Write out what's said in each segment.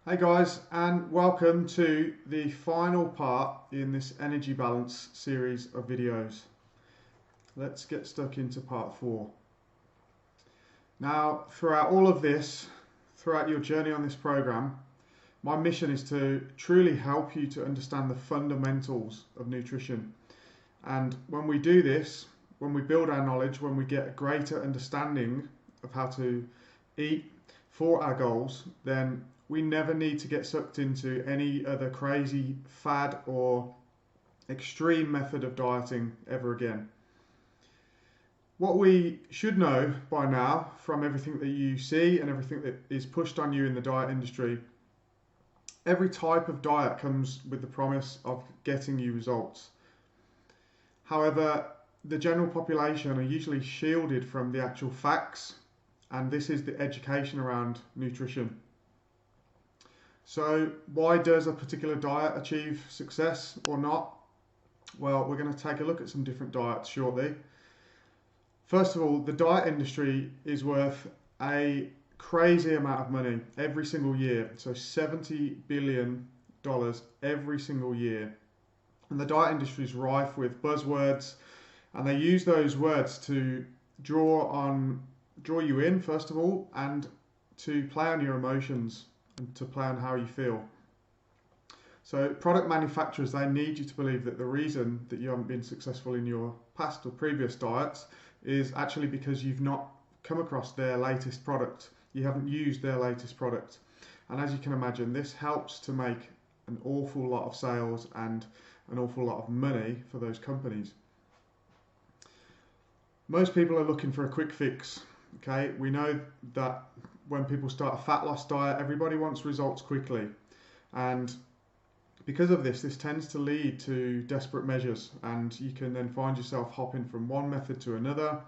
Hey guys, and welcome to the final part in this energy balance series of videos. Let's get stuck into part 4. Now, throughout all of this, throughout your journey on this program, my mission is to truly help you to understand the fundamentals of nutrition. And when we do this, when we build our knowledge, when we get a greater understanding of how to eat for our goals, then we never need to get sucked into any other crazy fad or extreme method of dieting ever again. What we should know by now from everything that you see and everything that is pushed on you in the diet industry, every type of diet comes with the promise of getting you results. However, the general population are usually shielded from the actual facts, and this is the education around nutrition. So why does a particular diet achieve success or not? Well, we're going to take a look at some different diets shortly. First of all, the diet industry is worth a crazy amount of money every single year. So $70 billion every single year. And the diet industry is rife with buzzwords, and they use those words to draw you in, first of all, and to play on your emotions and to play on how you feel. So product manufacturers, they need you to believe that the reason that you haven't been successful in your past or previous diets is actually because you've not come across their latest product. You haven't used their latest product. And as you can imagine, this helps to make an awful lot of sales and an awful lot of money for those companies. Most people are looking for a quick fix. Okay, we know that when people start a fat loss diet, everybody wants results quickly. And because of this tends to lead to desperate measures, and you can then find yourself hopping from one method to another,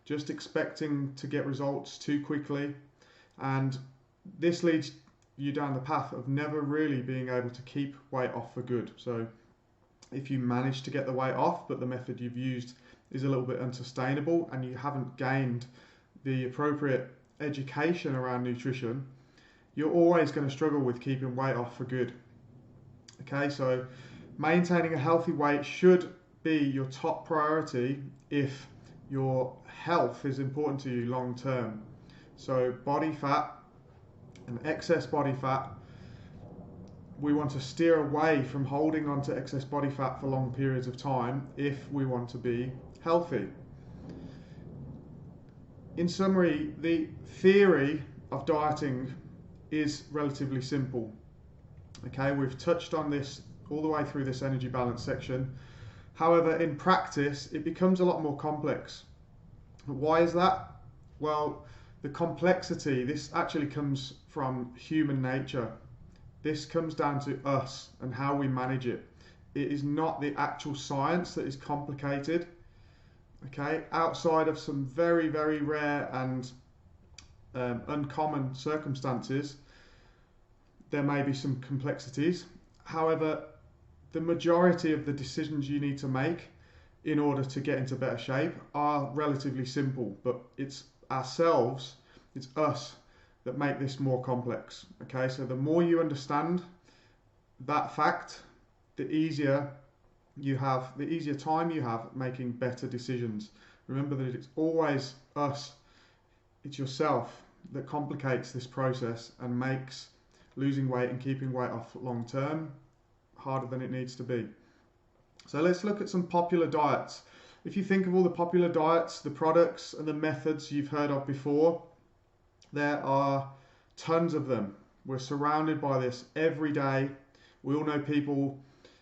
just expecting to get results too quickly. And this leads you down the path of never really being able to keep weight off for good. So if you manage to get the weight off, but the method you've used is a little bit unsustainable and you haven't gained the appropriate education around nutrition, you're always going to struggle with keeping weight off for good. Okay, so maintaining a healthy weight should be your top priority if your health is important to you long term. So body fat and excess body fat, we want to steer away from holding on to excess body fat for long periods of time if we want to be healthy. In summary, the theory of dieting is relatively simple. Okay, we've touched on this all the way through this energy balance section. However, in practice, it becomes a lot more complex. Why is that? Well, the complexity, this actually comes from human nature. This comes down to us and how we manage it. It is not the actual science that is complicated. Okay, outside of some very, very rare and uncommon circumstances, there may be some complexities. However, the majority of the decisions you need to make in order to get into better shape are relatively simple, but it's ourselves, it's us that make this more complex. Okay, so the more you understand that fact, the easier time you have making better decisions. Remember that it's always us, it's yourself that complicates this process and makes losing weight and keeping weight off long term harder than it needs to be. So let's look at some popular diets. If you think of all the popular diets, the products and the methods you've heard of before, there are tons of them. We're surrounded by this every day. We all know people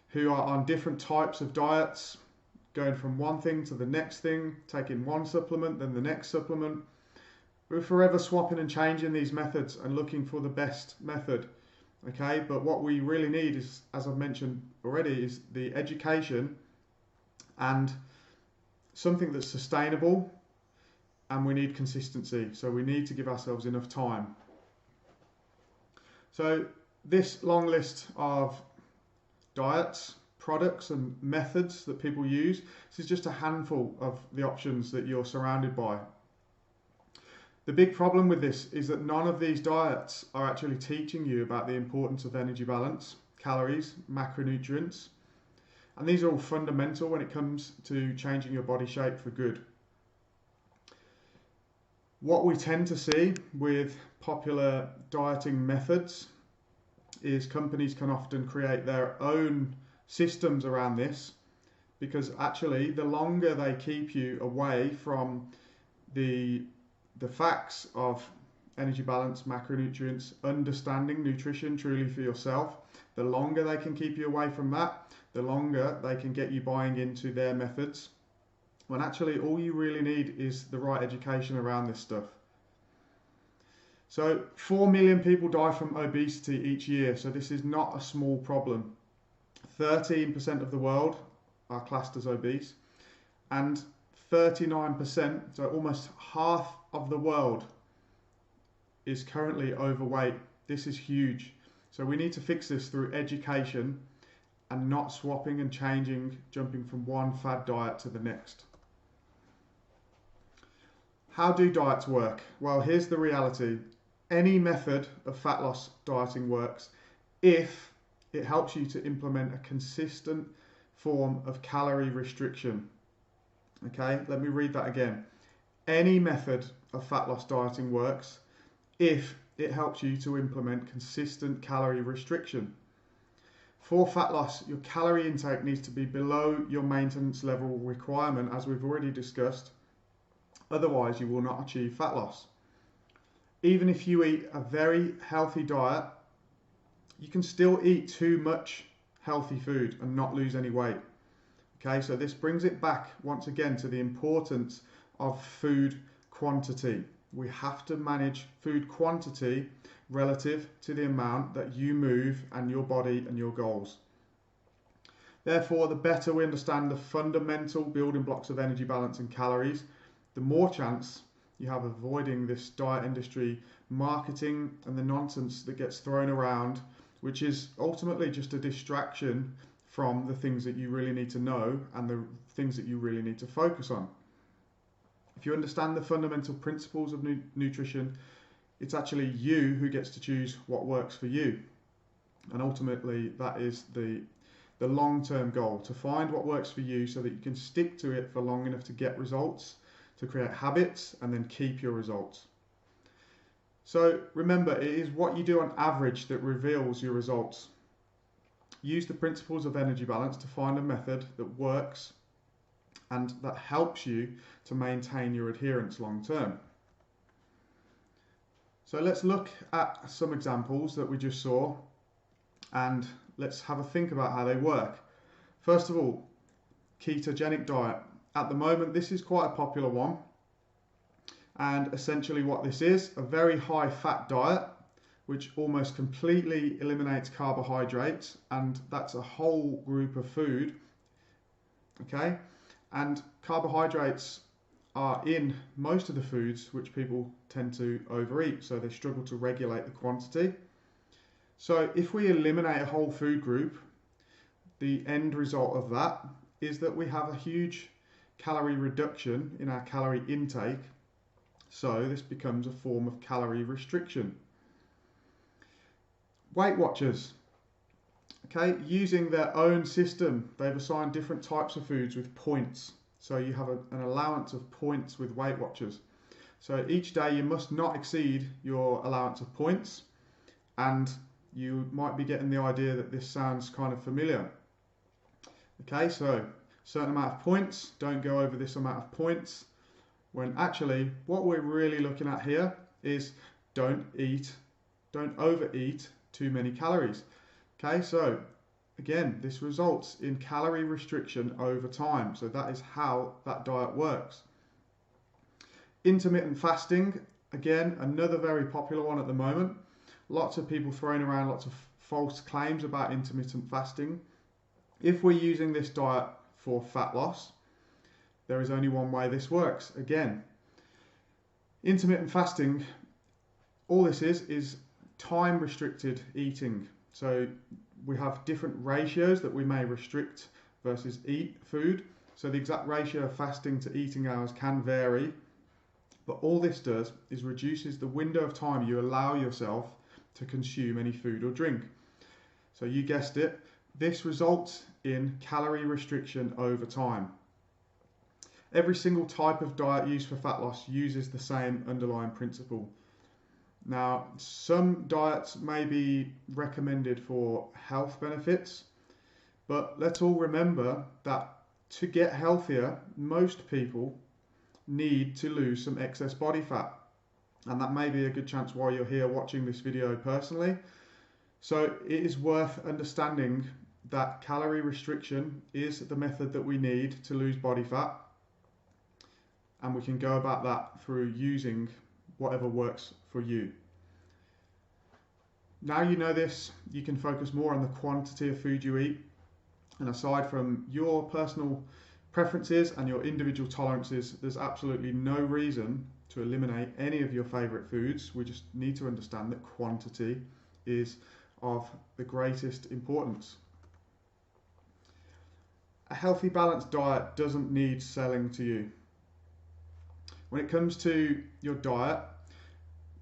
who are on different types of diets, going from one thing to the next thing, taking one supplement, then the next supplement. We're forever swapping and changing these methods and looking for the best method. Okay, but what we really need is, as I've mentioned already, is the education and something that's sustainable, and we need consistency. So we need to give ourselves enough time. So this long list of diets, products and methods that people use, this is just a handful of the options that you're surrounded by. The big problem with this is that none of these diets are actually teaching you about the importance of energy balance, calories, macronutrients, and these are all fundamental when it comes to changing your body shape for good. What we tend to see with popular dieting methods is companies can often create their own systems around this, because actually the longer they keep you away from the facts of energy balance, macronutrients, understanding nutrition truly for yourself, the longer they can keep you away from that, the longer they can get you buying into their methods, when actually all you really need is the right education around this stuff. So 4 million people die from obesity each year, so this is not a small problem. 13% of the world are classed as obese, and 39%, so almost half of the world, is currently overweight. This is huge. So we need to fix this through education and not swapping and changing, jumping from one fad diet to the next. How do diets work? Well, here's the reality. Any method of fat loss dieting works if it helps you to implement a consistent form of calorie restriction. Okay, let me read that again. Any method of fat loss dieting works if it helps you to implement consistent calorie restriction. For fat loss, your calorie intake needs to be below your maintenance level requirement, as we've already discussed. Otherwise, you will not achieve fat loss. Even if you eat a very healthy diet, you can still eat too much healthy food and not lose any weight. Okay, so this brings it back once again to the importance of food quantity. We have to manage food quantity relative to the amount that you move and your body and your goals. Therefore, the better we understand the fundamental building blocks of energy balance and calories, the more chance you have avoiding this diet industry marketing and the nonsense that gets thrown around, which is ultimately just a distraction from the things that you really need to know and the things that you really need to focus on. If you understand the fundamental principles of nutrition, it's actually you who gets to choose what works for you. And ultimately, that is the long-term goal, to find what works for you so that you can stick to it for long enough to get results, to create habits, and then keep your results. So remember, it is what you do on average that reveals your results. Use the principles of energy balance to find a method that works and that helps you to maintain your adherence long term. So let's look at some examples that we just saw and let's have a think about how they work. First of all, ketogenic diet. At the moment, this is quite a popular one. And essentially what this is, a very high fat diet, which almost completely eliminates carbohydrates, and that's a whole group of food, okay? And carbohydrates are in most of the foods which people tend to overeat, so they struggle to regulate the quantity. So if we eliminate a whole food group, the end result of that is that we have a huge calorie reduction in our calorie intake. So this becomes a form of calorie restriction. Weight Watchers, okay, using their own system, they've assigned different types of foods with points. So you have an allowance of points with Weight Watchers. So each day you must not exceed your allowance of points, and you might be getting the idea that this sounds kind of familiar. Okay, so certain amount of points, don't go over this amount of points, when actually what we're really looking at here is don't overeat too many calories. Okay, so again, this results in calorie restriction over time. So that is how that diet works. Intermittent fasting, again, another very popular one at the moment. Lots of people throwing around lots of false claims about intermittent fasting. If we're using this diet for fat loss, there is only one way this works. Again, intermittent fasting, all this is time restricted eating. So we have different ratios that we may restrict versus eat food. So the exact ratio of fasting to eating hours can vary, But all this does is reduces the window of time you allow yourself to consume any food or drink. So you guessed it, this results in calorie restriction over time. Every single type of diet used for fat loss uses the same underlying principle. Now, some diets may be recommended for health benefits, but let's all remember that to get healthier, most people need to lose some excess body fat. And that may be a good chance why you're here watching this video personally. So it is worth understanding that calorie restriction is the method that we need to lose body fat. And we can go about that through using whatever works for you. Now you know this, you can focus more on the quantity of food you eat. And aside from your personal preferences and your individual tolerances, there's absolutely no reason to eliminate any of your favourite foods. We just need to understand that quantity is of the greatest importance. A healthy, balanced diet doesn't need selling to you. When it comes to your diet,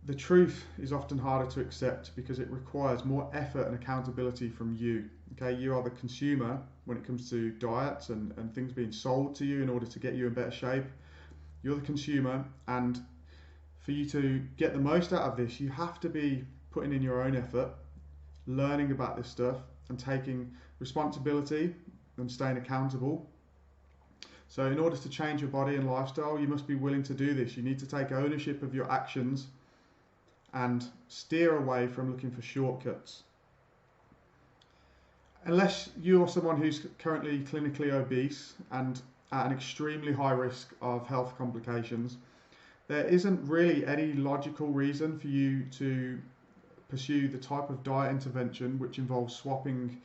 the truth is often harder to accept because it requires more effort and accountability from you. Okay, you are the consumer when it comes to diets and things being sold to you in order to get you in better shape. You're the consumer, and for you to get the most out of this, you have to be putting in your own effort, learning about this stuff and taking responsibility and staying accountable. So in order to change your body and lifestyle, you must be willing to do this. You need to take ownership of your actions and steer away from looking for shortcuts. Unless you're someone who's currently clinically obese and at an extremely high risk of health complications, there isn't really any logical reason for you to pursue the type of diet intervention which involves swapping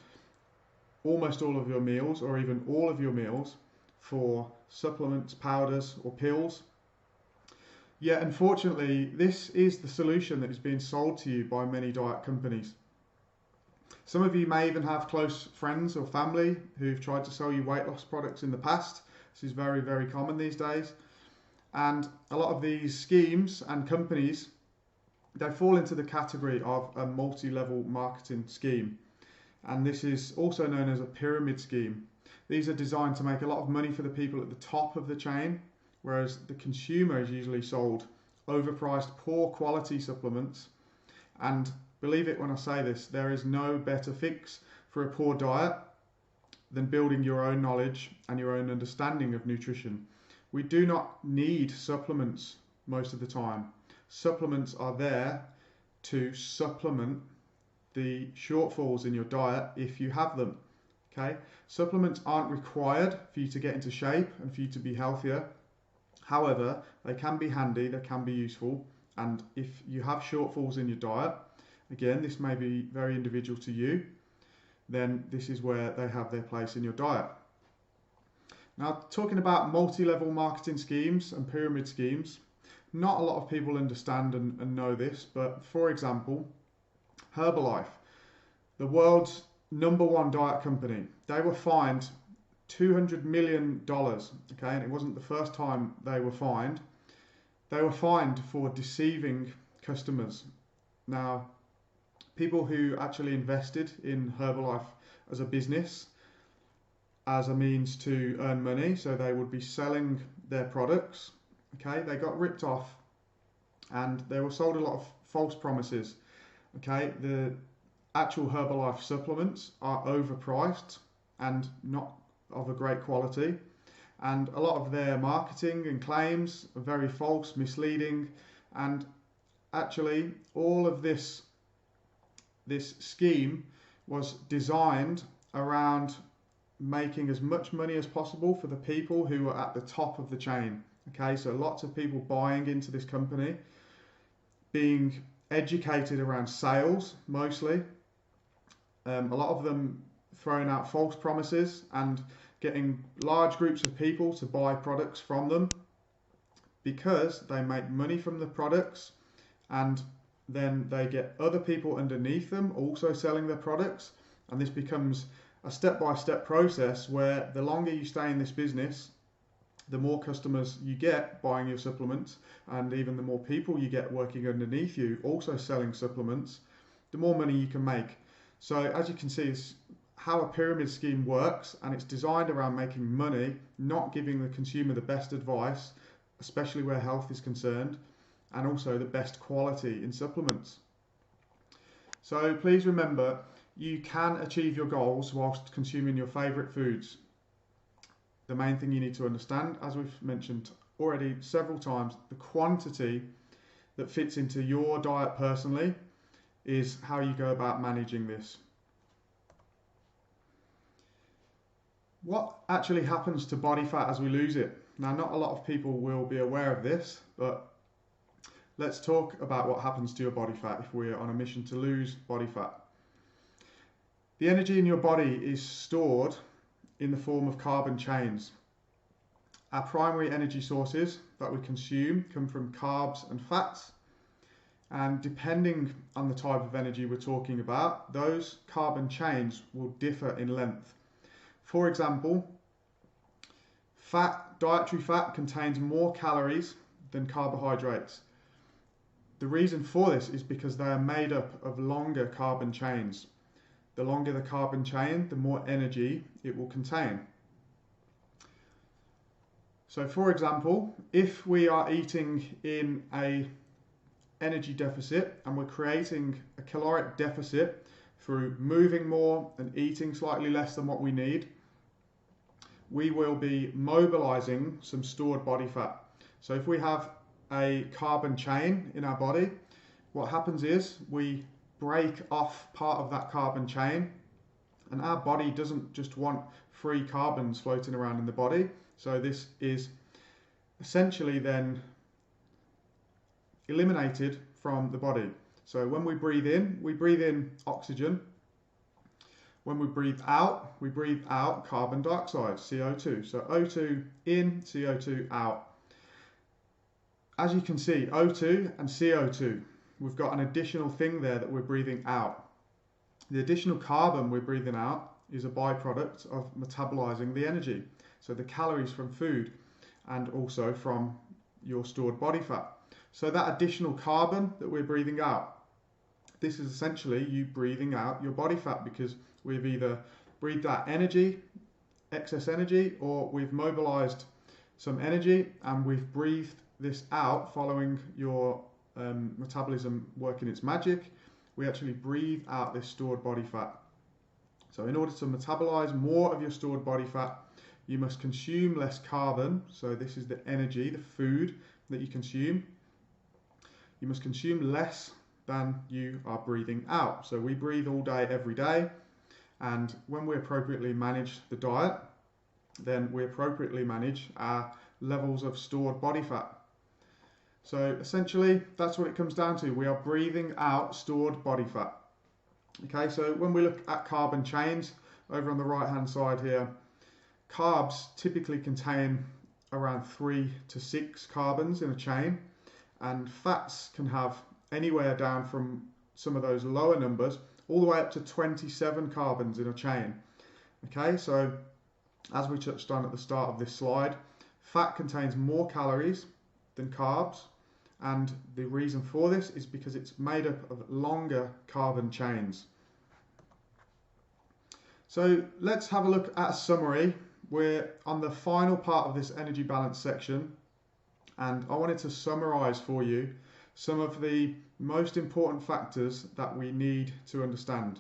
almost all of your meals or even all of your meals for supplements, powders or pills. Yet unfortunately, this is the solution that is being sold to you by many diet companies. Some of you may even have close friends or family who've tried to sell you weight loss products in the past. This is very, very common these days. And a lot of these schemes and companies, they fall into the category of a multi-level marketing scheme. And this is also known as a pyramid scheme. These are designed to make a lot of money for the people at the top of the chain, whereas the consumer is usually sold overpriced, poor quality supplements. And believe it when I say this, there is no better fix for a poor diet than building your own knowledge and your own understanding of nutrition. We do not need supplements most of the time. Supplements are there to supplement the shortfalls in your diet if you have them. Okay? Supplements aren't required for you to get into shape and for you to be healthier. However, they can be handy, they can be useful, and if you have shortfalls in your diet, again, this may be very individual to you, then this is where they have their place in your diet. Now, talking about multi-level marketing schemes and pyramid schemes, not a lot of people understand and know this, but for example, Herbalife, the world's #1 diet company, they were fined $200 million, okay, and it wasn't the first time they were fined. They were fined for deceiving customers. Now, people who actually invested in Herbalife as a business, as a means to earn money, so they would be selling their products, okay, they got ripped off and they were sold a lot of false promises, okay. The actual Herbalife supplements are overpriced and not of a great quality, and a lot of their marketing and claims are very false, misleading, and actually all of this scheme was designed around making as much money as possible for the people who are at the top of the chain. Okay, so lots of people buying into this company, being educated around sales mostly, a lot of them throwing out false promises and getting large groups of people to buy products from them because they make money from the products, and then they get other people underneath them also selling their products, and this becomes a step-by-step process where the longer you stay in this business, The more customers you get buying your supplements, and even the more people you get working underneath you also selling supplements, the more money you can make. So as you can see, it's how a pyramid scheme works, and it's designed around making money, not giving the consumer the best advice, especially where health is concerned, and also the best quality in supplements. So please remember, you can achieve your goals whilst consuming your favourite foods. The main thing you need to understand, as we've mentioned already several times, the quantity that fits into your diet personally is how you go about managing this. What actually happens to body fat as we lose it? Now, not a lot of people will be aware of this, but let's talk about what happens to your body fat if we're on a mission to lose body fat. The energy in your body is stored in the form of carbon chains. Our primary energy sources that we consume come from carbs and fats, and depending on the type of energy we're talking about, those carbon chains will differ in length. For example, dietary fat contains more calories than carbohydrates. The reason for this is because they are made up of longer carbon chains. The longer the carbon chain, the more energy it will contain. So for example, if we are eating in an energy deficit and we're creating a caloric deficit through moving more and eating slightly less than what we need, we will be mobilizing some stored body fat. So if we have a carbon chain in our body, what happens is we break off part of that carbon chain, and our body doesn't just want free carbons floating around in the body. So this is essentially then eliminated from the body. So when we breathe in oxygen. When we breathe out carbon dioxide, CO2. So O2 in, CO2 out. As you can see, O2 and CO2, we've got an additional thing there that we're breathing out. The additional carbon we're breathing out is a byproduct of metabolizing the energy. So the calories from food and also from your stored body fat. So that additional carbon that we're breathing out, this is essentially you breathing out your body fat, because we've either breathed out energy, excess energy, or we've mobilized some energy and we've breathed this out following your metabolism working its magic. We actually breathe out this stored body fat. So in order to metabolize more of your stored body fat, you must consume less carbon. So this is the energy, the food that you consume. You must consume less than you are breathing out. So we breathe all day, every day. And when we appropriately manage the diet, then we appropriately manage our levels of stored body fat. So essentially, that's what it comes down to. We are breathing out stored body fat. Okay, so when we look at carbon chains, over on the right hand side here, carbs typically contain around 3 to 6 carbons in a chain, and fats can have anywhere down from some of those lower numbers all the way up to 27 carbons in a chain. Okay, so as we touched on at the start of this slide, fat contains more calories than carbs, and the reason for this is because it's made up of longer carbon chains. So let's have a look at a summary. We're on the final part of this energy balance section, and I wanted to summarize for you some of the most important factors that we need to understand.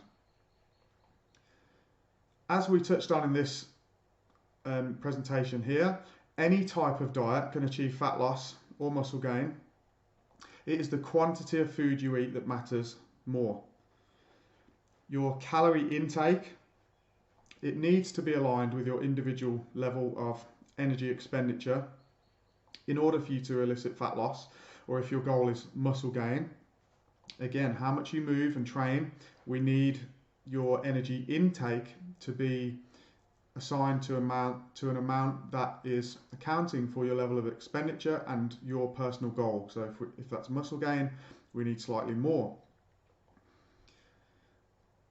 As we touched on in this presentation here, any type of diet can achieve fat loss or muscle gain. It is the quantity of food you eat that matters more. Your calorie intake, it needs to be aligned with your individual level of energy expenditure in order for you to elicit fat loss, or if your goal is muscle gain. Again, how much you move and train, we need your energy intake to be assigned to an amount that is accounting for your level of expenditure and your personal goal. So if that's muscle gain, we need slightly more.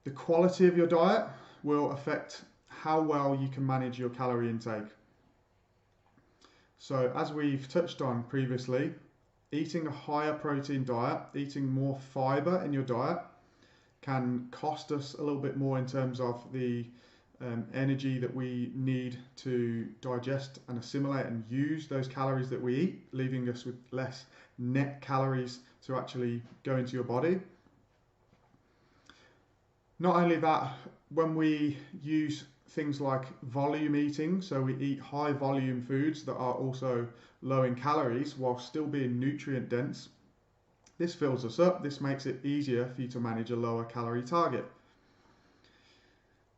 The quality of your diet will affect how well you can manage your calorie intake. So as we've touched on previously, eating a higher protein diet, eating more fiber in your diet can cost us a little bit more in terms of the energy that we need to digest and assimilate and use those calories that we eat, leaving us with less net calories to actually go into your body. Not only that, when we use things like volume eating, so we eat high volume foods that are also low in calories while still being nutrient dense, this fills us up. This makes it easier for you to manage a lower calorie target.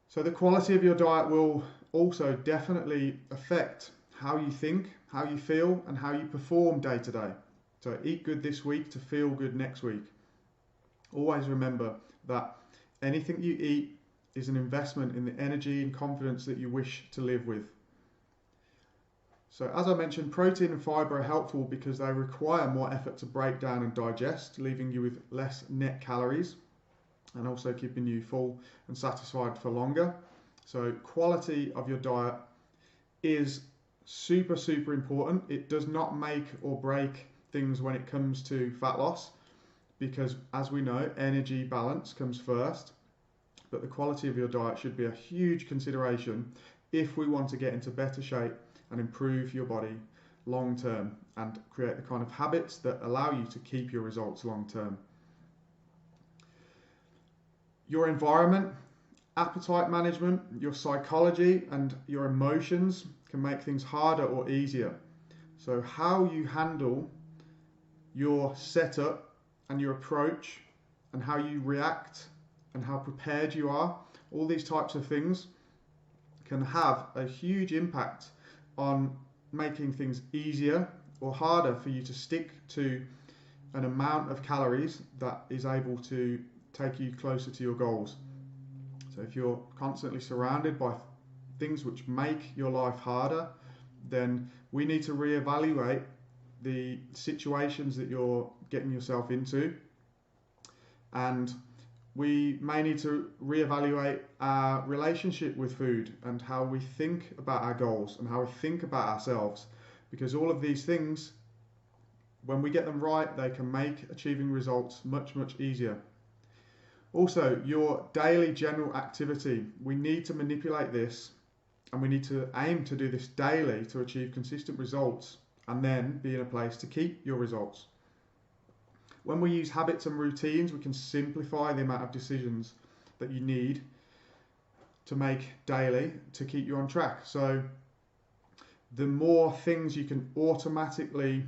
So the quality of your diet will also definitely affect how you think, how you feel, and how you perform day to day. So eat good this week to feel good next week. Always remember that anything you eat is an investment in the energy and confidence that you wish to live with. So as I mentioned, protein and fiber are helpful because they require more effort to break down and digest, leaving you with less net calories and also keeping you full and satisfied for longer. So quality of your diet is super, super important. It does not make or break things when it comes to fat loss because, as we know, energy balance comes first. But the quality of your diet should be a huge consideration if we want to get into better shape and improve your body long term and create the kind of habits that allow you to keep your results long term. Your environment, appetite management, your psychology and your emotions can make things harder or easier. So how you handle your setup and your approach and how you react and how prepared you are, all these types of things can have a huge impact on making things easier or harder for you to stick to an amount of calories that is able to take you closer to your goals. So if you're constantly surrounded by things which make your life harder, then we need to reevaluate the situations that you're getting yourself into, and we may need to reevaluate our relationship with food and how we think about our goals and how we think about ourselves, because all of these things, when we get them right, they can make achieving results much, much easier. Also, your daily general activity, we need to manipulate this and we need to aim to do this daily to achieve consistent results and then be in a place to keep your results. When we use habits and routines, we can simplify the amount of decisions that you need to make daily to keep you on track. So the more things you can automatically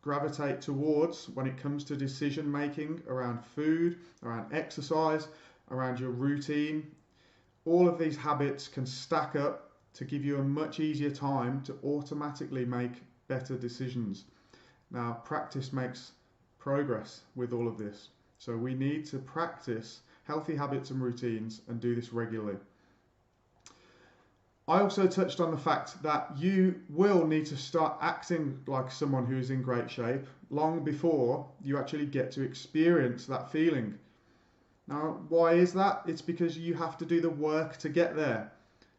gravitate towards when it comes to decision making around food, around exercise, around your routine, all of these habits can stack up to give you a much easier time to automatically make better decisions. Now, practice makes progress with all of this. So we need to practice healthy habits and routines and do this regularly. I also touched on the fact that you will need to start acting like someone who is in great shape long before you actually get to experience that feeling. Now, why is that? It's because you have to do the work to get there.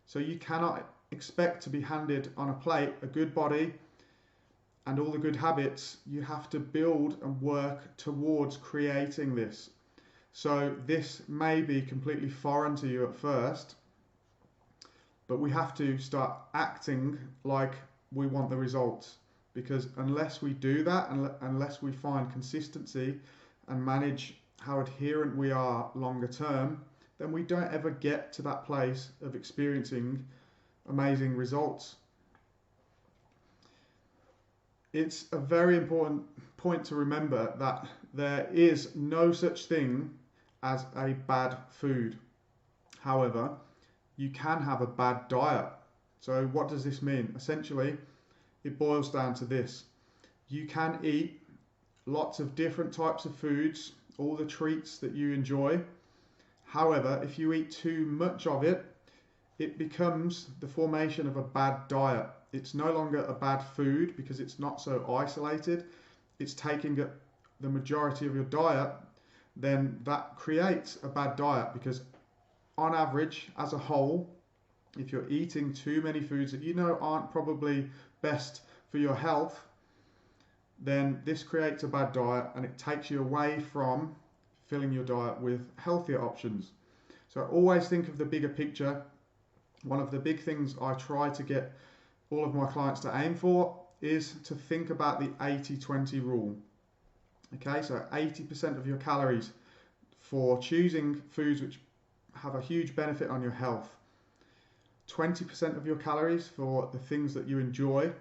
So you cannot expect to be handed on a plate a good body and all the good habits. You have to build and work towards creating this. So this may be completely foreign to you at first, but we have to start acting like we want the results, because unless we do that, unless we find consistency and manage how adherent we are longer term, then we don't ever get to that place of experiencing amazing results. It's a very important point to remember that there is no such thing as a bad food. However, you can have a bad diet. So what does this mean? Essentially, it boils down to this. You can eat lots of different types of foods, all the treats that you enjoy. However, if you eat too much of it, it becomes the formation of a bad diet. It's no longer a bad food because it's not so isolated. It's taking up the majority of your diet. Then that creates a bad diet, because on average, as a whole, if you're eating too many foods that you know aren't probably best for your health, then this creates a bad diet and it takes you away from filling your diet with healthier options. So always think of the bigger picture. One of the big things I try to get all of my clients to aim for is to think about the 80-20 rule. Okay, so 80% of your calories for choosing foods which have a huge benefit on your health. 20% of your calories for the things that you enjoy,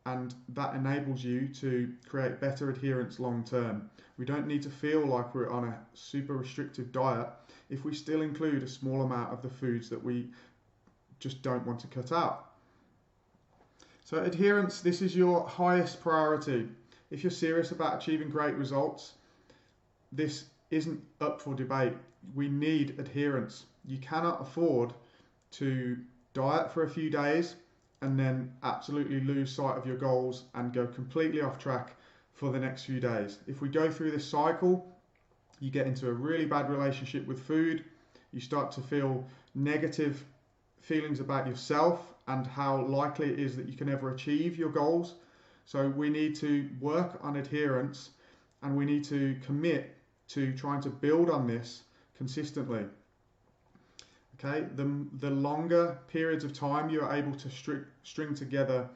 and that enables you to create better adherence long term. We don't need to feel like we're on a super restrictive diet if we still include a small amount of the foods that we just don't want to cut out. So adherence, this is your highest priority. If you're serious about achieving great results, this isn't up for debate. We need adherence. You cannot afford to diet for a few days and then absolutely lose sight of your goals and go completely off track for the next few days. If we go through this cycle, you get into a really bad relationship with food. You start to feel negative feelings about yourself and how likely it is that you can ever achieve your goals. So we need to work on adherence, and we need to commit to trying to build on this consistently. Okay, the longer periods of time you are able to string together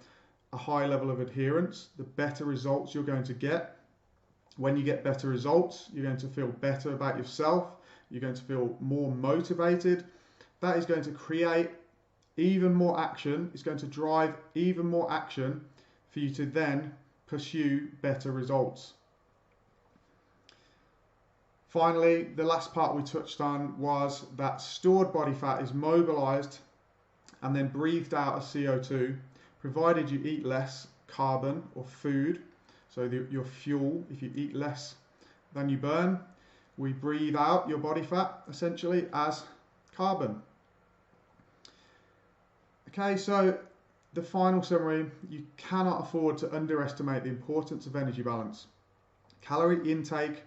a high level of adherence, the better results you're going to get. When you get better results, you're going to feel better about yourself. You're going to feel more motivated. That is going to create even more action. It's going to drive even more action for you to then pursue better results. Finally, the last part we touched on was that stored body fat is mobilized and then breathed out as CO2, provided you eat less carbon or food. So your fuel, if you eat less than you burn, we breathe out your body fat essentially as carbon. Okay, so the final summary: you cannot afford to underestimate the importance of energy balance. Calorie intake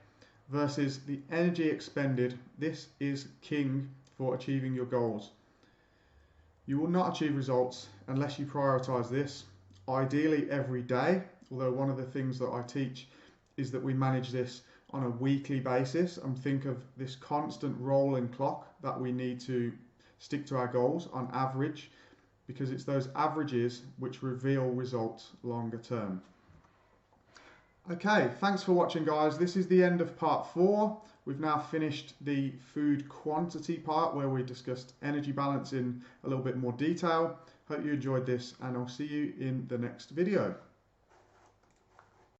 versus the energy expended, this is king for achieving your goals. You will not achieve results unless you prioritize this, ideally every day, although one of the things that I teach is that we manage this on a weekly basis and think of this constant rolling clock that we need to stick to our goals on average, because it's those averages which reveal results longer term. Okay, thanks for watching, guys. This is the end of part 4. We've now finished the food quantity part where we discussed energy balance in a little bit more detail. Hope you enjoyed this, and I'll see you in the next video.